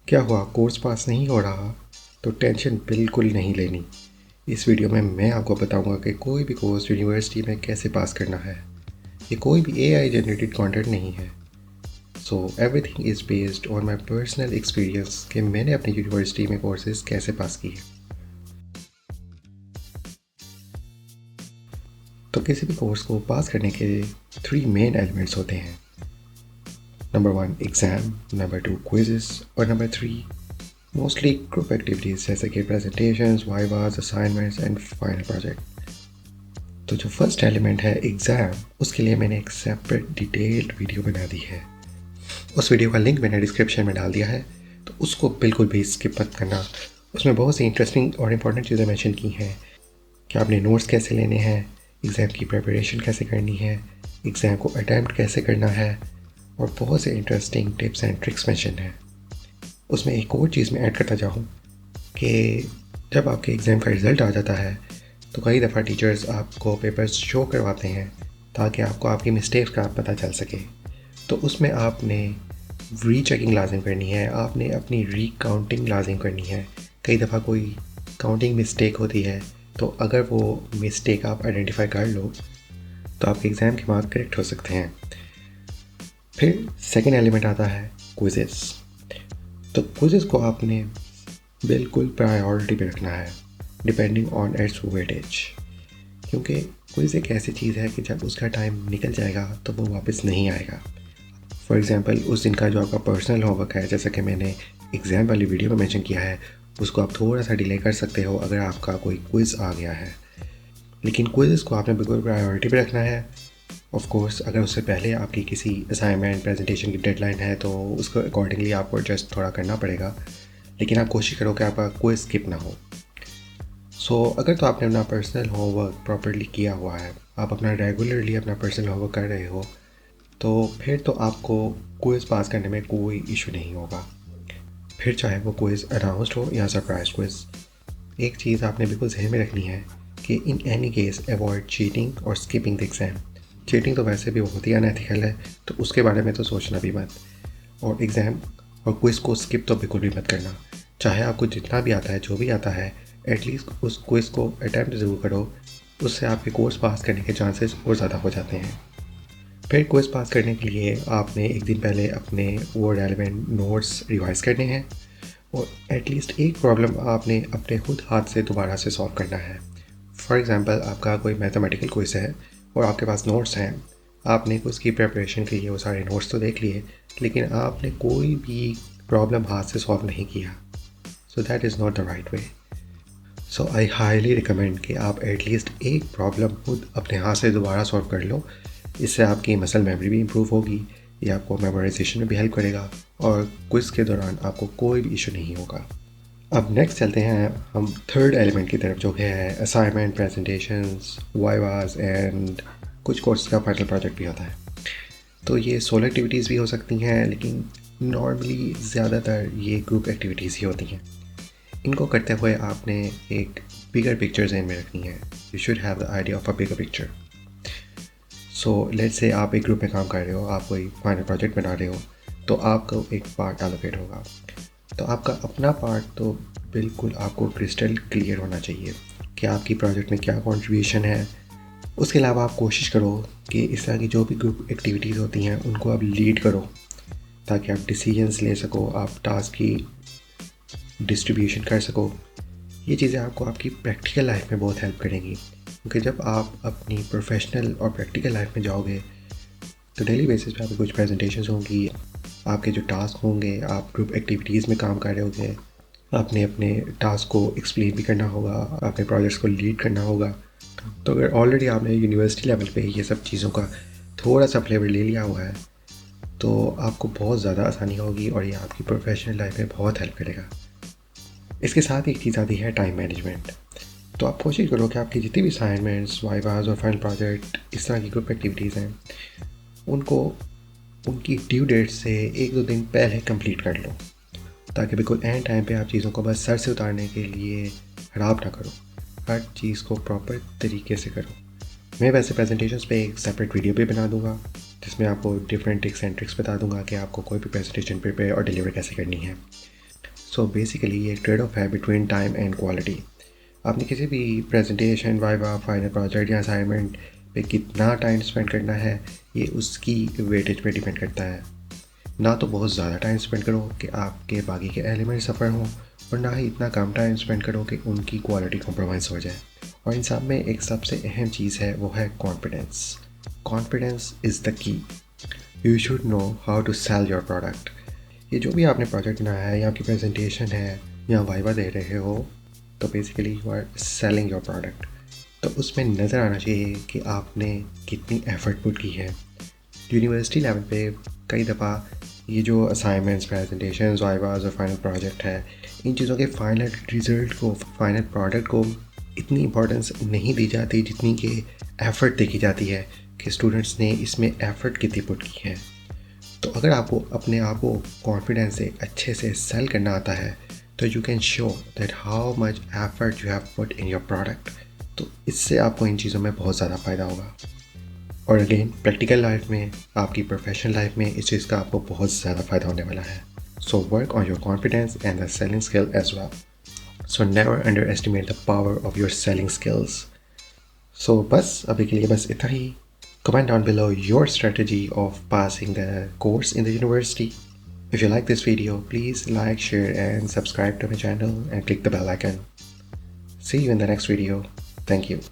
क्या हुआ, course pass नहीं हो रहा? तो टेंशन बिल्कुल नहीं लेनी। इस वीडियो में मैं आपको बताऊंगा कि कोई भी कोर्स यूनिवर्सिटी में कैसे पास करना है। ये कोई भी एआई जनरेटेड कंटेंट नहीं है। So everything is based on my personal experience कि मैंने अपनी यूनिवर्सिटी में कोर्सेज कैसे पास किए। तो किसी भी कोर्स को पास करने के 3 मेन एलिमेंट्स होते हैं। नंबर 1 एग्ज़ाम, नंबर 2 क्विज़ेस और नंबर 3 मोस्टली ग्रुप एक्टिविटीज़ जैसे कि presentations, vivas, assignments and final project. तो जो फर्स्ट एलिमेंट है एग्ज़ाम, उसके लिए मैंने एक सेपरेट डिटेल्ड वीडियो बना दी है। उस वीडियो का लिंक मैंने डिस्क्रिप्शन में डाल दिया है, तो उसको बिल्कुल भी स्किप मत करना। उसमें बहुत सी इंटरेस्टिंग और इम्पॉर्टेंट चीज़ें मेंशन की हैं कि आपने नोट्स कैसे लेने हैं, एग्ज़ाम की प्रिपरेशन कैसे करनी है, एग्ज़ाम को अटैम्प्ट कैसे करना है, और बहुत से interesting tips and tricks mention हैं। उसमें एक और चीज़ मैं ऐड करता जाऊँ कि जब आपके एग्ज़ाम का रिज़ल्ट आ जाता है तो कई दफ़ा टीचर्स आपको पेपर्स शो करवाते हैं ताकि आपको आपकी मिस्टेक्स का पता चल सके। तो उसमें आपने रीचेकिंग लाजिम करनी है, आपने अपनी रीकाउंटिंग लाजिम करनी है। कई दफ़ा कोई काउंटिंग मिस्टेक होती है, तो अगर वो मिस्टेक आप आइडेंटिफाई कर लो तो आपके एग्ज़ाम के मार्क्स करेक्ट हो सकते हैं। फिर सेकेंड एलिमेंट आता है क्विज़ेस। तो क्विज़ेस को आपने बिल्कुल प्रायोरिटी पे रखना है डिपेंडिंग ऑन इट्स वेटेज, क्योंकि क्विज़ एक ऐसी चीज़ है कि जब उसका टाइम निकल जाएगा तो वो वापस नहीं आएगा। फॉर एग्ज़ाम्पल उस दिन का जो आपका पर्सनल होमवर्क है, जैसा कि मैंने एग्ज़ाम वाली वीडियो में मेंशन किया है, उसको आप थोड़ा सा डिले कर सकते हो अगर आपका कोई क्विज़ आ गया है। लेकिन क्विज़ को आपने बिल्कुल प्रायोरिटी पे रखना है। ऑफ कोर्स अगर उससे पहले आपकी किसी असाइनमेंट प्रेजेंटेशन की डेडलाइन है तो उसको अकॉर्डिंगली आपको एडजस्ट थोड़ा करना पड़ेगा, लेकिन आप कोशिश करो कि आपका क्विज़ स्किप ना हो। अगर तो आपने अपना पर्सनल होमवर्क प्रॉपर्ली किया हुआ है, आप अपना रेगुलरली अपना पर्सनल होमवर्क कर रहे हो, तो फिर तो आपको क्विज़ पास करने में कोई इशू नहीं होगा। फिर चाहे वो क्विज़ अनाउंस्ड हो या सरप्राइज क्विज़, एक चीज़ आपने बिल्कुल ज़हन में रखनी है कि in any case avoid cheating और स्किपिंग द एग्ज़ाम। चीटिंग तो वैसे भी बहुत ही अनएथिकल है, तो उसके बारे में तो सोचना भी मत। और एग्ज़ाम और क्विज़ को स्किप तो बिल्कुल भी मत करना। चाहे आपको जितना भी आता है, जो भी आता है, एटलीस्ट उस क्विज़ को अटैम्प्ट ज़रूर करो। उससे आपके कोर्स पास करने के चांसेस और ज़्यादा हो जाते हैं। फिर क्विज़ पास करने के लिए आपने एक दिन पहले अपने वो रेलेवेंट नोट्स रिवाइज़ करने हैं और एटलीस्ट एक प्रॉब्लम आपने अपने खुद हाथ से दोबारा से सॉल्व करना है। फॉर एग्ज़ाम्पल आपका कोई मैथमेटिकल क्विज़ है और आपके पास नोट्स हैं। आपने उसकी प्रिपरेशन के लिए वो सारे नोट्स तो देख लिए, लेकिन आपने कोई भी प्रॉब्लम हाथ से सॉल्व नहीं किया। So that is not the right way. So I highly recommend कि आप एटलीस्ट एक प्रॉब्लम खुद अपने हाथ से दोबारा सॉल्व कर लो। इससे आपकी मसल मेमोरी भी इम्प्रूव होगी, ये आपको मेमोराइजेशन में भी हेल्प करेगा और क्विज़ के दौरान आपको कोई भी इशू नहीं होगा। अब नेक्स्ट चलते हैं हम थर्ड एलिमेंट की तरफ, जो है असाइनमेंट, प्रेजेंटेशंस, वाइवास एंड कुछ कोर्स का फाइनल प्रोजेक्ट भी होता है। तो ये सोलो एक्टिविटीज़ भी हो सकती हैं, लेकिन नॉर्मली ज़्यादातर ये ग्रुप एक्टिविटीज़ ही होती हैं। इनको करते हुए आपने एक बिगर पिक्चर ज़हन में रखनी है। You should have the idea of a bigger picture. So let's say आप एक ग्रुप में काम कर रहे हो, आप कोई फाइनल प्रोजेक्ट बना रहे हो, तो आपको एक पार्ट एलोकेट होगा। तो आपका अपना पार्ट तो बिल्कुल आपको क्रिस्टल क्लियर होना चाहिए कि आपकी प्रोजेक्ट में क्या कंट्रीब्यूशन है। उसके अलावा आप कोशिश करो कि इस तरह की जो भी ग्रुप एक्टिविटीज़ होती हैं उनको आप लीड करो, ताकि आप डिसीजंस ले सको, आप टास्क की डिस्ट्रीब्यूशन कर सको। ये चीज़ें आपको आपकी प्रैक्टिकल लाइफ में बहुत हेल्प करेंगी, क्योंकि जब आप अपनी प्रोफेशनल और प्रैक्टिकल लाइफ में जाओगे तो डेली बेसिस पे आपकी कुछ प्रेजेंटेशंस होंगी, आपके जो टास्क होंगे, आप ग्रुप एक्टिविटीज़ में काम कर रहे होंगे, आपने अपने टास्क को एक्सप्लेन भी करना होगा, आपने प्रोजेक्ट्स को लीड करना होगा। तो अगर ऑलरेडी आपने यूनिवर्सिटी लेवल पे ये सब चीज़ों का थोड़ा सा फ्लेवर ले लिया हुआ है तो आपको बहुत ज़्यादा आसानी होगी और ये आपकी प्रोफेशनल लाइफ में बहुत हेल्प करेगा। इसके साथ एक चीज़ आती है टाइम मैनेजमेंट। तो आप कोशिश करो कि आपकी जितनी भी असाइनमेंट्स, वाइवास और फाइनल प्रोजेक्ट इस तरह की ग्रुप एक्टिविटीज़ हैं, उनको उनकी ड्यू डेट से 1-2 दिन पहले कंप्लीट कर लो, ताकि बिल्कुल एंड टाइम पे आप चीज़ों को बस सर से उतारने के लिए खराब ना करो। हर चीज़ को प्रॉपर तरीके से करो। मैं वैसे प्रेजेंटेशंस पे एक सेपरेट वीडियो भी बना दूंगा, जिसमें आपको डिफरेंट टिप्स एंड ट्रिक्स बता दूंगा कि आपको कोई भी प्रेजेंटेशन प्रिपेयर और डिलीवर कैसे करनी है। सो बेसिकली ये एक ट्रेड ऑफ है बिटवीन टाइम एंड क्वालिटी। आपने किसी भी प्रेजेंटेशन, वाइवा, फाइनल प्रोजेक्ट या असाइनमेंट पे कितना टाइम स्पेंड करना है, ये उसकी वेटेज पे डिपेंड करता है। ना तो बहुत ज़्यादा टाइम स्पेंड करो कि आपके बाकी के एलिमेंट सफ़र हों, और ना ही इतना कम टाइम स्पेंड करो कि उनकी क्वालिटी कॉम्प्रोमाइज़ हो जाए। और इन सब में एक सबसे अहम चीज़ है, वो है confidence. Confidence is the key. You should know how to sell your product. ये जो भी आपने प्रोजेक्ट बनाया है, या आपकी प्रेजेंटेशन है, या वाइवा दे रहे हो, तो basically you are selling your product. तो उसमें नज़र आना चाहिए कि आपने कितनी एफर्ट पुट की है। यूनिवर्सिटी लेवल पे कई दफ़ा ये जो असाइनमेंट्स, प्रेजेंटेशंस, वाइवाज और फाइनल प्रोजेक्ट है, इन चीज़ों के फाइनल रिज़ल्ट को, फाइनल प्रोडक्ट को इतनी इंपॉर्टेंस नहीं दी जाती जितनी कि एफ़र्ट देखी जाती है कि स्टूडेंट्स ने इसमें एफ़र्ट कितनी पुट की है। तो अगर आपको अपने आप को कॉन्फिडेंस से अच्छे से सेल करना आता है, तो you can show that how much effort you have put in your product. तो इससे आपको इन चीज़ों में बहुत ज़्यादा फ़ायदा होगा। और अगेन प्रैक्टिकल लाइफ में, आपकी प्रोफेशनल लाइफ में इस चीज़ का आपको बहुत ज़्यादा फ़ायदा होने वाला है। So work on your confidence and the selling skill as well. So never underestimate the power of your selling skills. So बस अभी के लिए बस इतना ही। Comment down below your strategy of passing the course in the university. If you like this video, please like, share and subscribe to my channel and click the bell icon. See you in the next video. Thank you.